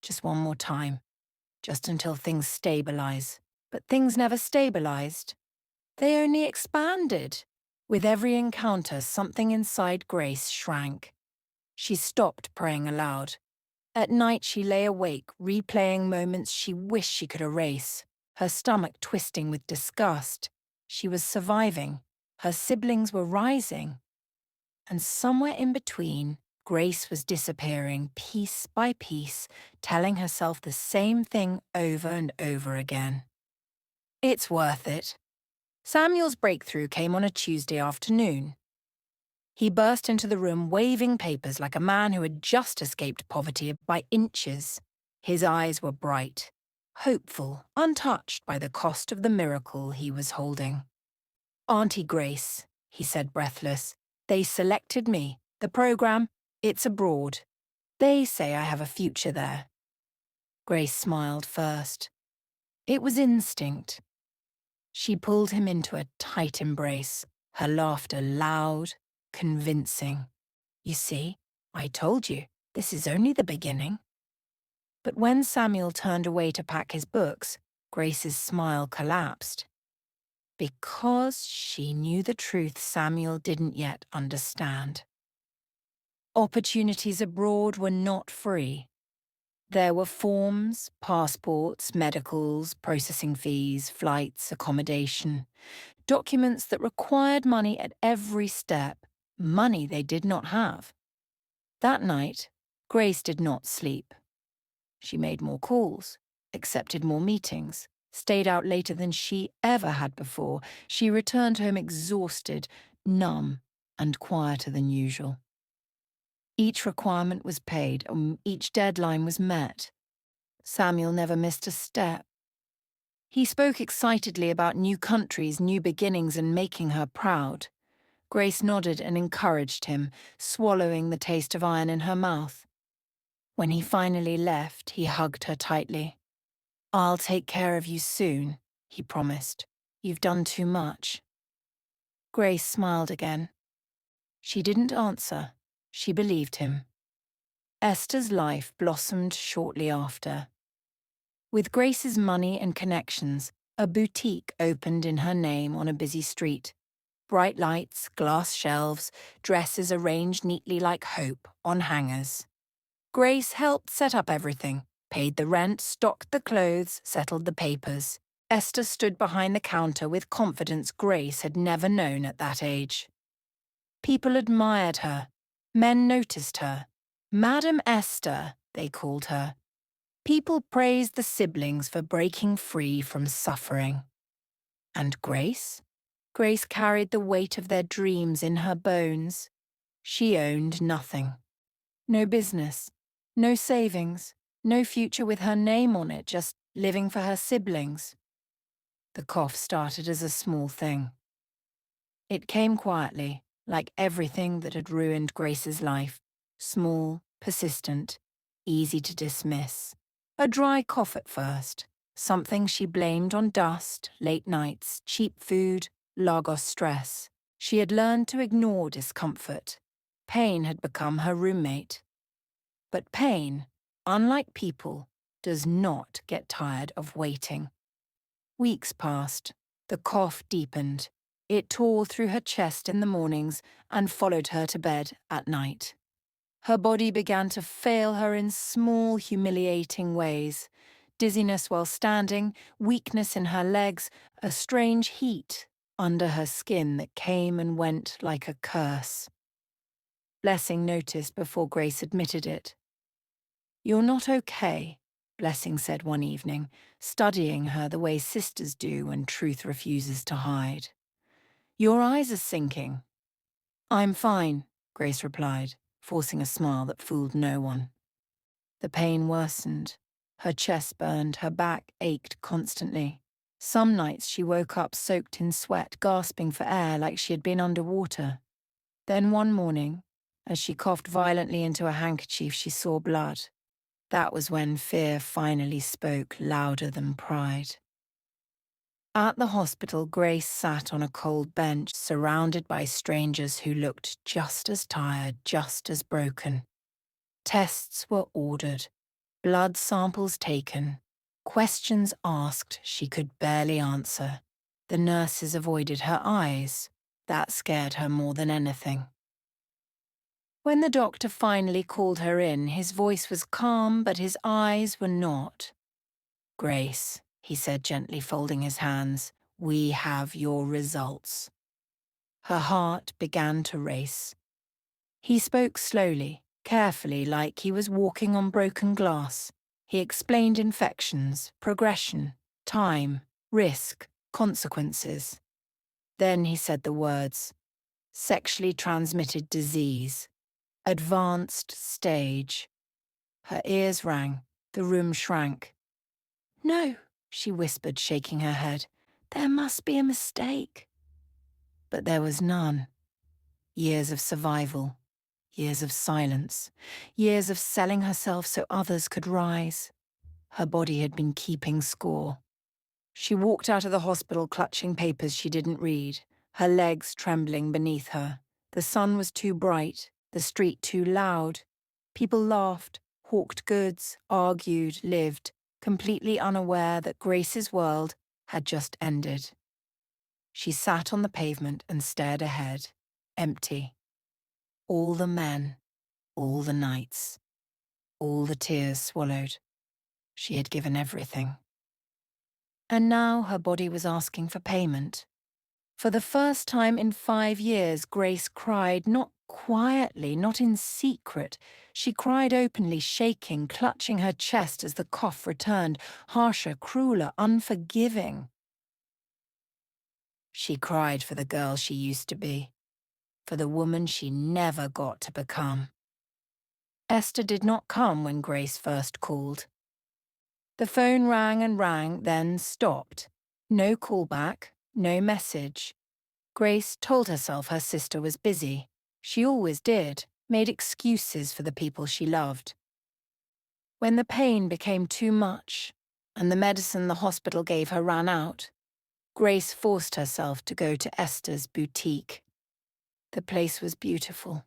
Just one more time. Just until things stabilize. But things never stabilized. They only expanded. With every encounter, something inside Grace shrank. She stopped praying aloud. At night, she lay awake, replaying moments she wished she could erase, her stomach twisting with disgust. She was surviving. Her siblings were rising. And somewhere in between, Grace was disappearing piece by piece, telling herself the same thing over and over again. It's worth it. Samuel's breakthrough came on a Tuesday afternoon. He burst into the room waving papers like a man who had just escaped poverty by inches. His eyes were bright, hopeful, untouched by the cost of the miracle he was holding. "Auntie Grace," he said breathless, "they selected me. The program, it's abroad. They say I have a future there." Grace smiled first. It was instinct. She pulled him into a tight embrace, her laughter loud, convincing. "You see, I told you, this is only the beginning." But when Samuel turned away to pack his books, Grace's smile collapsed. Because she knew the truth Samuel didn't yet understand. Opportunities abroad were not free. There were forms, passports, medicals, processing fees, flights, accommodation, documents that required money at every step, money they did not have. That night, Grace did not sleep. She made more calls, accepted more meetings, stayed out later than she ever had before. She returned home exhausted, numb, and quieter than usual. Each requirement was paid, and each deadline was met. Samuel never missed a step. He spoke excitedly about new countries, new beginnings, and making her proud. Grace nodded and encouraged him, swallowing the taste of iron in her mouth. When he finally left, he hugged her tightly. "I'll take care of you soon," he promised. "You've done too much." Grace smiled again. She didn't answer. She believed him. Esther's life blossomed shortly after. With Grace's money and connections, a boutique opened in her name on a busy street. Bright lights, glass shelves, dresses arranged neatly like hope on hangers. Grace helped set up everything, paid the rent, stocked the clothes, settled the papers. Esther stood behind the counter with confidence Grace had never known at that age. People admired her. Men noticed her. Madam Esther, they called her. People praised the siblings for breaking free from suffering. And Grace? Grace carried the weight of their dreams in her bones. She owned nothing. No business, no savings, no future with her name on it, just living for her siblings. The cough started as a small thing. It came quietly, like everything that had ruined Grace's life. Small, persistent, easy to dismiss. A dry cough at first, something she blamed on dust, late nights, cheap food, Lagos stress. She had learned to ignore discomfort. Pain had become her roommate. But pain, unlike people, does not get tired of waiting. Weeks passed. The cough deepened. It tore through her chest in the mornings and followed her to bed at night. Her body began to fail her in small, humiliating ways. Dizziness while standing, weakness in her legs, a strange heat under her skin that came and went like a curse. Blessing noticed before Grace admitted it. "You're not okay," Blessing said one evening, studying her the way sisters do when truth refuses to hide. "Your eyes are sinking." "I'm fine," Grace replied, forcing a smile that fooled no one. The pain worsened. Her chest burned, her back ached constantly. Some nights she woke up soaked in sweat, gasping for air like she had been underwater. Then one morning, as she coughed violently into a handkerchief, she saw blood. That was when fear finally spoke louder than pride. At the hospital, Grace sat on a cold bench, surrounded by strangers who looked just as tired, just as broken. Tests were ordered. Blood samples taken, questions asked she could barely answer. The nurses avoided her eyes. That scared her more than anything. When the doctor finally called her in, his voice was calm, but his eyes were not. "Grace," he said gently, folding his hands, "we have your results." Her heart began to race. He spoke slowly, carefully, like he was walking on broken glass. He explained infections, progression, time, risk, consequences. Then he said the words: sexually transmitted disease, advanced stage. Her ears rang, the room shrank. "No," she whispered, shaking her head. "There must be a mistake." But there was none. Years of survival, years of silence, years of selling herself so others could rise. Her body had been keeping score. She walked out of the hospital clutching papers she didn't read, her legs trembling beneath her. The sun was too bright, the street too loud. People laughed, hawked goods, argued, lived, completely unaware that Grace's world had just ended. She sat on the pavement and stared ahead, empty. All the men, all the nights, all the tears swallowed. She had given everything. And now her body was asking for payment. For the first time in 5 years, Grace cried, not quietly, not in secret. She cried openly, shaking, clutching her chest as the cough returned, harsher, crueler, unforgiving. She cried for the girl she used to be, for the woman she never got to become. Esther did not come when Grace first called. The phone rang and rang, then stopped. No callback, no message. Grace told herself her sister was busy. She always did, made excuses for the people she loved. When the pain became too much, and the medicine the hospital gave her ran out, Grace forced herself to go to Esther's boutique. The place was beautiful.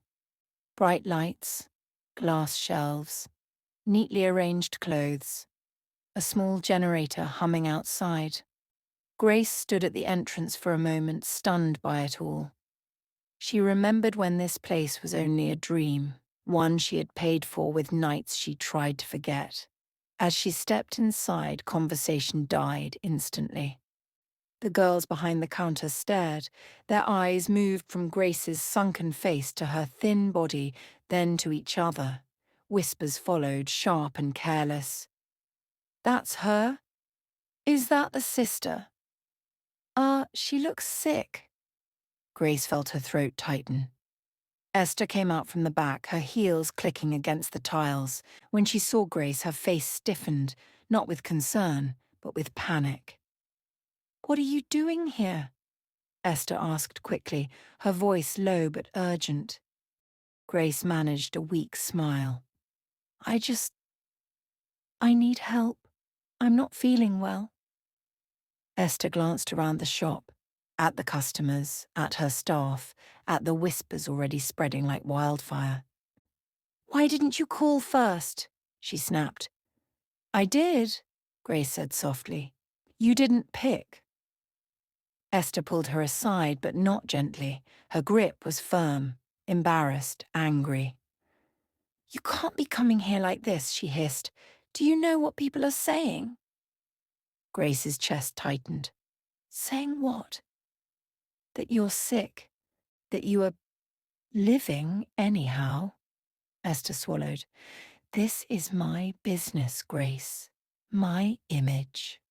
Bright lights, glass shelves, neatly arranged clothes, a small generator humming outside. Grace stood at the entrance for a moment, stunned by it all. She remembered when this place was only a dream, one she had paid for with nights she tried to forget. As she stepped inside, conversation died instantly. The girls behind the counter stared. Their eyes moved from Grace's sunken face to her thin body, then to each other. Whispers followed, sharp and careless. "That's her? Is that the sister? She looks sick." Grace felt her throat tighten. Esther came out from the back, her heels clicking against the tiles. When she saw Grace, her face stiffened, not with concern, but with panic. "What are you doing here?" Esther asked quickly, her voice low but urgent. Grace managed a weak smile. I need help. I'm not feeling well." Esther glanced around the shop, at the customers, at her staff, at the whispers already spreading like wildfire. "Why didn't you call first?" she snapped. "I did," Grace said softly. "You didn't pick." Esther pulled her aside, but not gently. Her grip was firm, embarrassed, angry. "You can't be coming here like this," she hissed. "Do you know what people are saying?" Grace's chest tightened. "Saying what?" "That you're sick. That you are living anyhow." Esther swallowed. "This is my business, Grace. My image."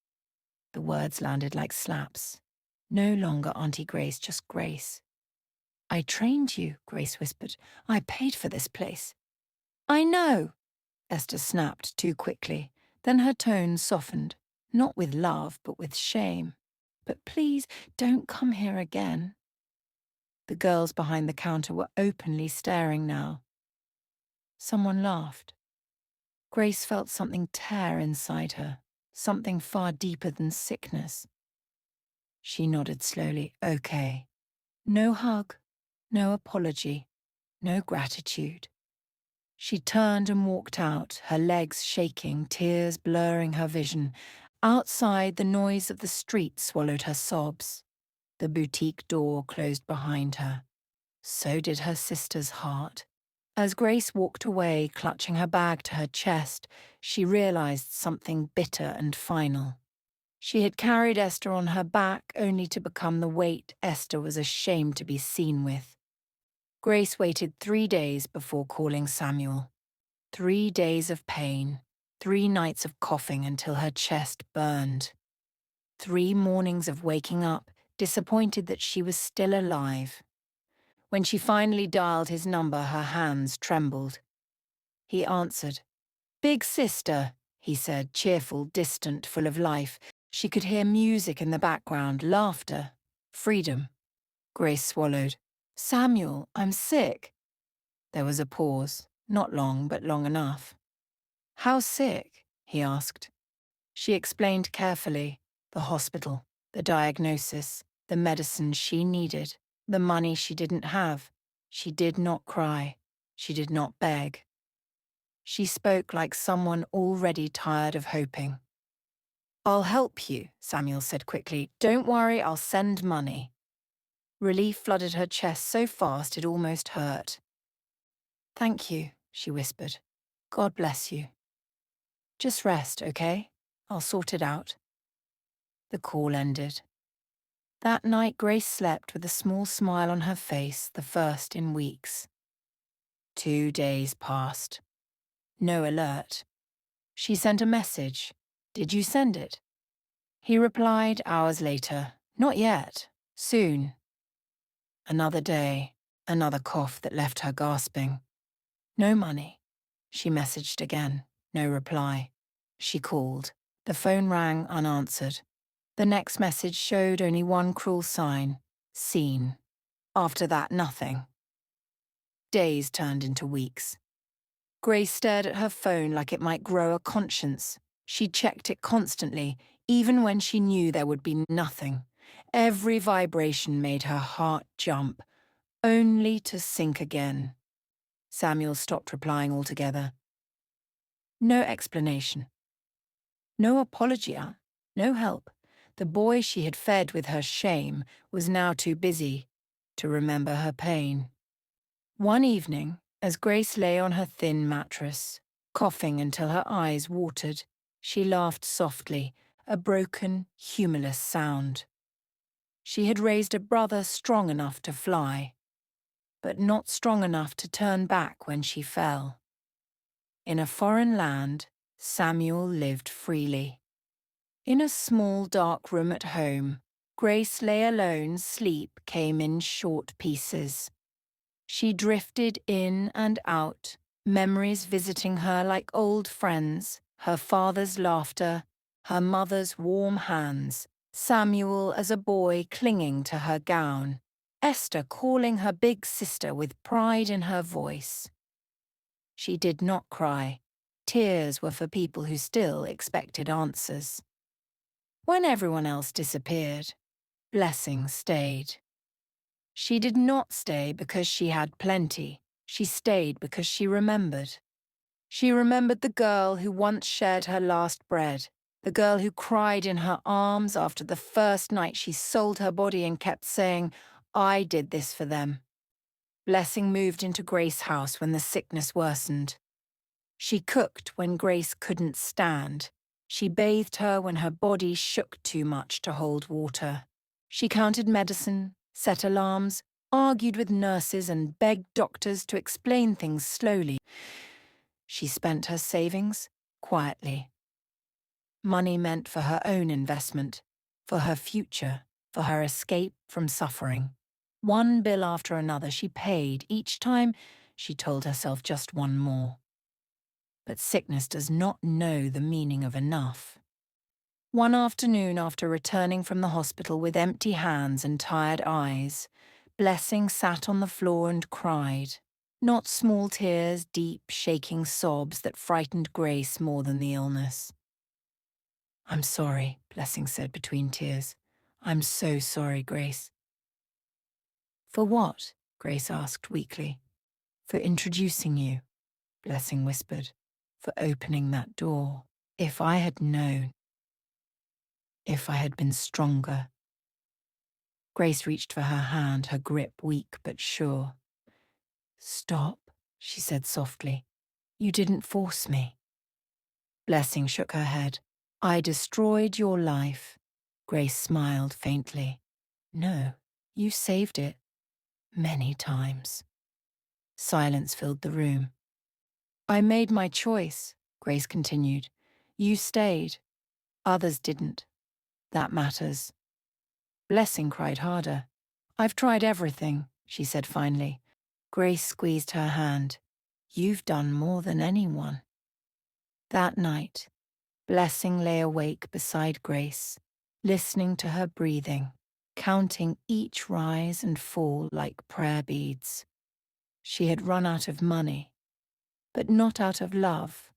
The words landed like slaps. No longer Auntie Grace, just Grace. "I trained you," Grace whispered. "I paid for this place." "I know," Esther snapped too quickly. Then her tone softened, not with love, but with shame. "But please, don't come here again." The girls behind the counter were openly staring now. Someone laughed. Grace felt something tear inside her, something far deeper than sickness. She nodded slowly. "Okay." No hug, no apology, no gratitude. She turned and walked out, her legs shaking, tears blurring her vision. Outside, the noise of the street swallowed her sobs. The boutique door closed behind her. So did her sister's heart. As Grace walked away, clutching her bag to her chest, she realized something bitter and final. She had carried Esther on her back only to become the weight Esther was ashamed to be seen with. Grace waited 3 days before calling Samuel. 3 days of pain, 3 nights of coughing until her chest burned. 3 mornings of waking up, disappointed that she was still alive. When she finally dialed his number, her hands trembled. He answered. "Big sister," he said, cheerful, distant, full of life. She could hear music in the background, laughter, freedom. Grace swallowed. "Samuel, I'm sick." There was a pause, not long, but long enough. "How sick?" he asked. She explained carefully. The hospital, the diagnosis, the medicine she needed, the money she didn't have. She did not cry. She did not beg. She spoke like someone already tired of hoping. "I'll help you," Samuel said quickly. "Don't worry, I'll send money." Relief flooded her chest so fast it almost hurt. "Thank you," she whispered. "God bless you. Just rest, okay? I'll sort it out." The call ended. That night Grace slept with a small smile on her face, the first in weeks. 2 days passed. No alert. She sent a message. "Did you send it?" He replied hours later. "Not yet. Soon." Another day, another cough that left her gasping. "No money." She messaged again. No reply. She called. The phone rang unanswered. The next message showed only one cruel sign. Seen. After that, nothing. Days turned into weeks. Grace stared at her phone like it might grow a conscience. She checked it constantly, even when she knew there would be nothing. Every vibration made her heart jump, only to sink again. Samuel stopped replying altogether. No explanation. No apology, no help. The boy she had fed with her shame was now too busy to remember her pain. One evening, as Grace lay on her thin mattress, coughing until her eyes watered, she laughed softly, a broken, humorless sound. She had raised a brother strong enough to fly, but not strong enough to turn back when she fell. In a foreign land, Samuel lived freely. In a small, dark room at home, Grace lay alone. Sleep came in short pieces. She drifted in and out, memories visiting her like old friends, her father's laughter, her mother's warm hands, Samuel as a boy clinging to her gown, Esther calling her big sister with pride in her voice. She did not cry. Tears were for people who still expected answers. When everyone else disappeared, Blessing stayed. She did not stay because she had plenty. She stayed because she remembered. She remembered the girl who once shared her last bread, the girl who cried in her arms after the first night she sold her body and kept saying, "I did this for them." Blessing moved into Grace's house when the sickness worsened. She cooked when Grace couldn't stand. She bathed her when her body shook too much to hold water. She counted medicine, set alarms, argued with nurses and begged doctors to explain things slowly. She spent her savings quietly. Money meant for her own investment, for her future, for her escape from suffering. One bill after another she paid. Each time she told herself just one more. But sickness does not know the meaning of enough. One afternoon, after returning from the hospital with empty hands and tired eyes, Blessing sat on the floor and cried. Not small tears, deep, shaking sobs that frightened Grace more than the illness. "I'm sorry," Blessing said between tears. "I'm so sorry, Grace." "For what?" Grace asked weakly. "For introducing you." Blessing whispered, "for opening that door. If I had known, if I had been stronger." Grace reached for her hand, her grip weak but sure. "Stop," she said softly. "You didn't force me." Blessing shook her head. "I destroyed your life." Grace smiled faintly. "No, you saved it. Many times." Silence filled the room. "I made my choice," Grace continued. "You stayed. Others didn't. That matters." Blessing cried harder. "I've tried everything," she said finally. Grace squeezed her hand. "You've done more than anyone." That night, Blessing lay awake beside Grace, listening to her breathing, counting each rise and fall like prayer beads. She had run out of money, but not out of love.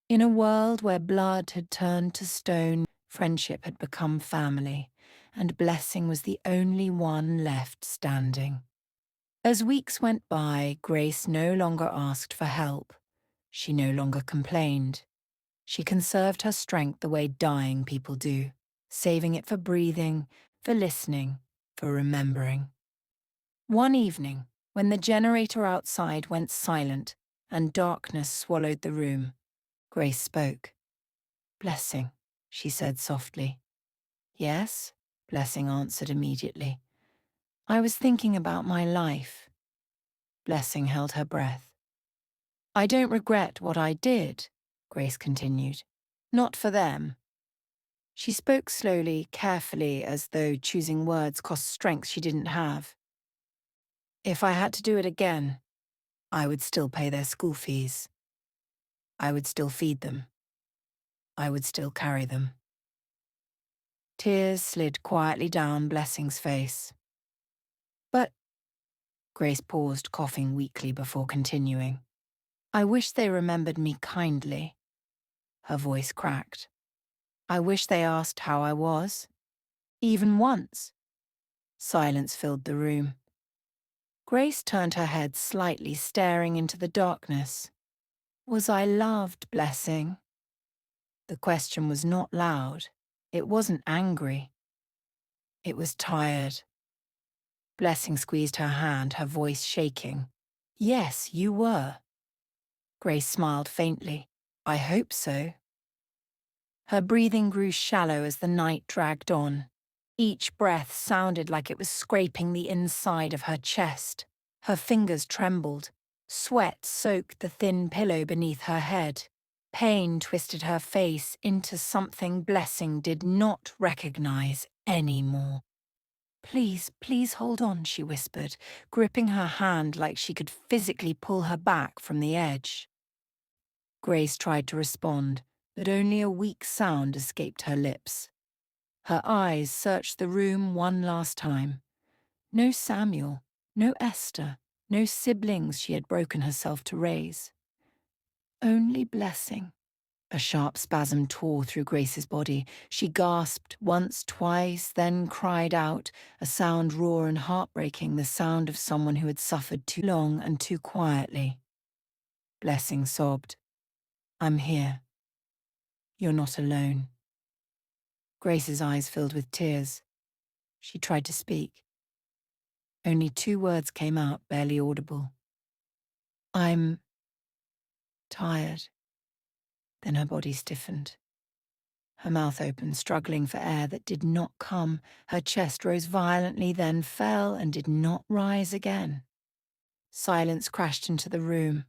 In a world where blood had turned to stone, friendship had become family, and Blessing was the only one left standing. As weeks went by, Grace no longer asked for help. She no longer complained. She conserved her strength the way dying people do, saving it for breathing, for listening, for remembering. One evening, when the generator outside went silent and darkness swallowed the room, Grace spoke. "Blessing," she said softly. "Yes," Blessing answered immediately. "I was thinking about my life." Blessing held her breath. "I don't regret what I did," Grace continued. "Not for them." She spoke slowly, carefully, as though choosing words cost strength she didn't have. "If I had to do it again, I would still pay their school fees. I would still feed them. I would still carry them." Tears slid quietly down Blessing's face. "But," Grace paused, coughing weakly before continuing, "I wish they remembered me kindly." Her voice cracked. "I wish they asked how I was. Even once." Silence filled the room. Grace turned her head slightly, staring into the darkness. "Was I loved, Blessing?" The question was not loud. It wasn't angry. It was tired. Blessing squeezed her hand, her voice shaking. "Yes, you were." Grace smiled faintly. "I hope so." Her breathing grew shallow as the night dragged on. Each breath sounded like it was scraping the inside of her chest. Her fingers trembled. Sweat soaked the thin pillow beneath her head. Pain twisted her face into something Blessing did not recognize anymore. "Please, please hold on," she whispered, gripping her hand like she could physically pull her back from the edge. Grace tried to respond, but only a weak sound escaped her lips. Her eyes searched the room one last time. No Samuel, no Esther, no siblings she had broken herself to raise. Only Blessing. A sharp spasm tore through Grace's body. She gasped once, twice, then cried out, a sound raw and heartbreaking, the sound of someone who had suffered too long and too quietly. Blessing sobbed. "I'm here. You're not alone." Grace's eyes filled with tears. She tried to speak. Only 2 words came out, barely audible. "I'm tired." Then her body stiffened. Her mouth opened, struggling for air that did not come. Her chest rose violently, then fell and did not rise again. Silence crashed into the room.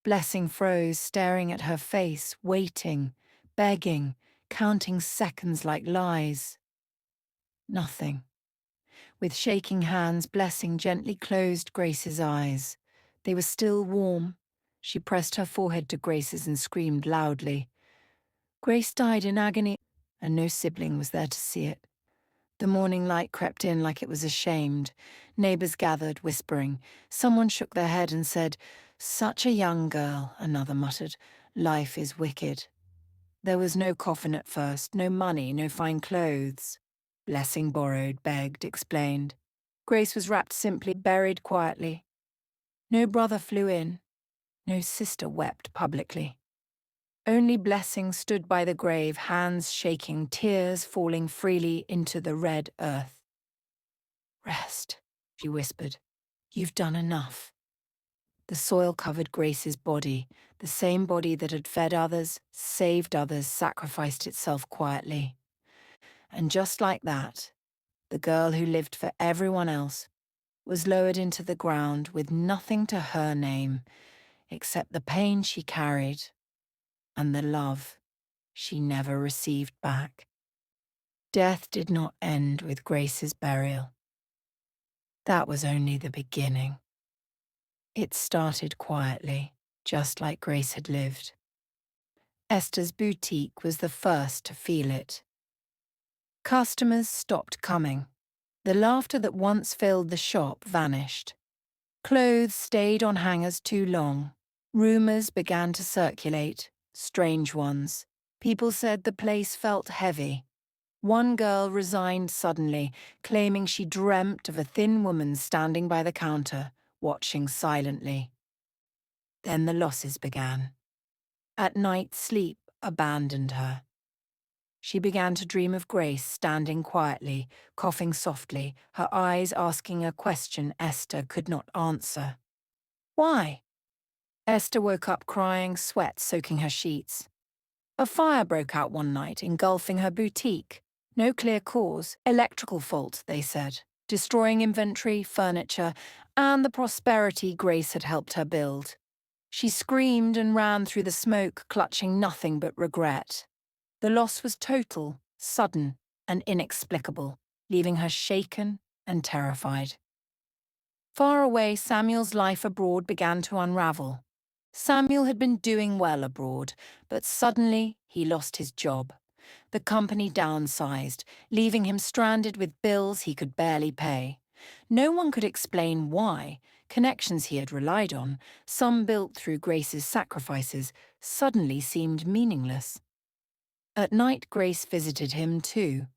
Blessing froze, staring at her face, waiting, begging, counting seconds like lies. Nothing. With shaking hands, Blessing gently closed Grace's eyes. They were still warm. She pressed her forehead to Grace's and screamed loudly. Grace died in agony, and no sibling was there to see it. The morning light crept in like it was ashamed. Neighbours gathered, whispering. Someone shook their head and said, "Such a young girl," another muttered. "Life is wicked." There was no coffin at first, no money, no fine clothes. Blessing borrowed, begged, explained. Grace was wrapped simply, buried quietly. No brother flew in. No sister wept publicly. Only Blessing stood by the grave, hands shaking, tears falling freely into the red earth. "Rest," she whispered. "You've done enough." The soil covered Grace's body, the same body that had fed others, saved others, sacrificed itself quietly. And just like that, the girl who lived for everyone else was lowered into the ground with nothing to her name except the pain she carried and the love she never received back. Death did not end with Grace's burial. That was only the beginning. It started quietly, just like Grace had lived. Esther's boutique was the first to feel it. Customers stopped coming. The laughter that once filled the shop vanished. Clothes stayed on hangers too long. Rumors began to circulate, strange ones. People said the place felt heavy. One girl resigned suddenly, claiming she dreamt of a thin woman standing by the counter, watching silently. Then the losses began. At night, sleep abandoned her. She began to dream of Grace standing quietly, coughing softly, her eyes asking a question Esther could not answer. Why? Esther woke up crying, sweat soaking her sheets. A fire broke out one night, engulfing her boutique. No clear cause, electrical fault, they said, destroying inventory, furniture, and the prosperity Grace had helped her build. She screamed and ran through the smoke, clutching nothing but regret. The loss was total, sudden, and inexplicable, leaving her shaken and terrified. Far away, Samuel's life abroad began to unravel. Samuel had been doing well abroad, but suddenly he lost his job. The company downsized, leaving him stranded with bills he could barely pay. No one could explain why. Connections he had relied on, some built through Grace's sacrifices, suddenly seemed meaningless. At night, Grace visited him too.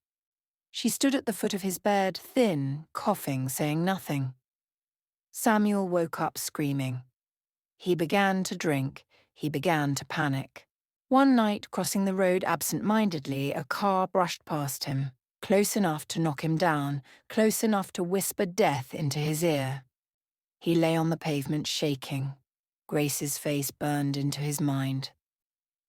She stood at the foot of his bed, thin, coughing, saying nothing. Samuel woke up screaming. He began to drink. He began to panic. One night, crossing the road absent-mindedly, a car brushed past him, close enough to knock him down, close enough to whisper death into his ear. He lay on the pavement shaking. Grace's face burned into his mind.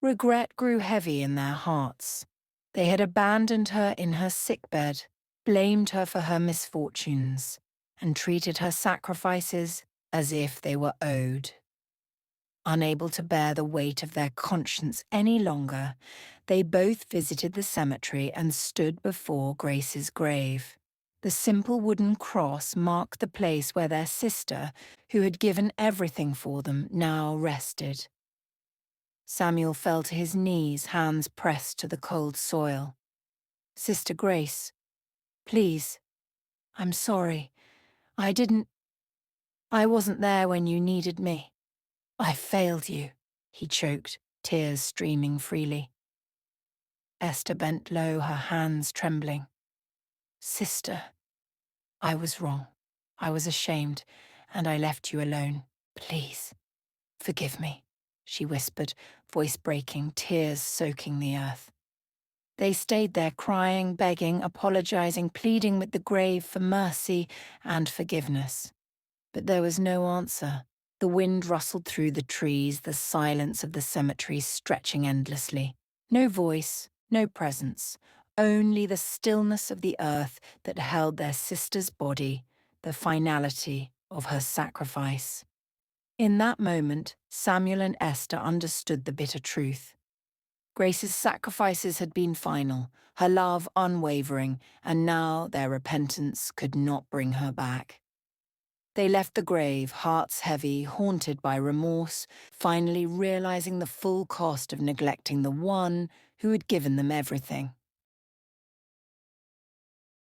Regret grew heavy in their hearts. They had abandoned her in her sickbed, blamed her for her misfortunes, and treated her sacrifices as if they were owed. Unable to bear the weight of their conscience any longer, they both visited the cemetery and stood before Grace's grave. The simple wooden cross marked the place where their sister, who had given everything for them, now rested. Samuel fell to his knees, hands pressed to the cold soil. "Sister Grace, please, I'm sorry. I wasn't there when you needed me. I failed you," he choked, tears streaming freely. Esther bent low, her hands trembling. "Sister, I was wrong. I was ashamed, and I left you alone. Please, forgive me," she whispered, voice breaking, tears soaking the earth. They stayed there crying, begging, apologizing, pleading with the grave for mercy and forgiveness. But there was no answer. The wind rustled through the trees, the silence of the cemetery stretching endlessly. No voice, no presence, only the stillness of the earth that held their sister's body, the finality of her sacrifice. In that moment, Samuel and Esther understood the bitter truth. Grace's sacrifices had been final, her love unwavering, and now their repentance could not bring her back. They left the grave, hearts heavy, haunted by remorse, finally realizing the full cost of neglecting the one who had given them everything.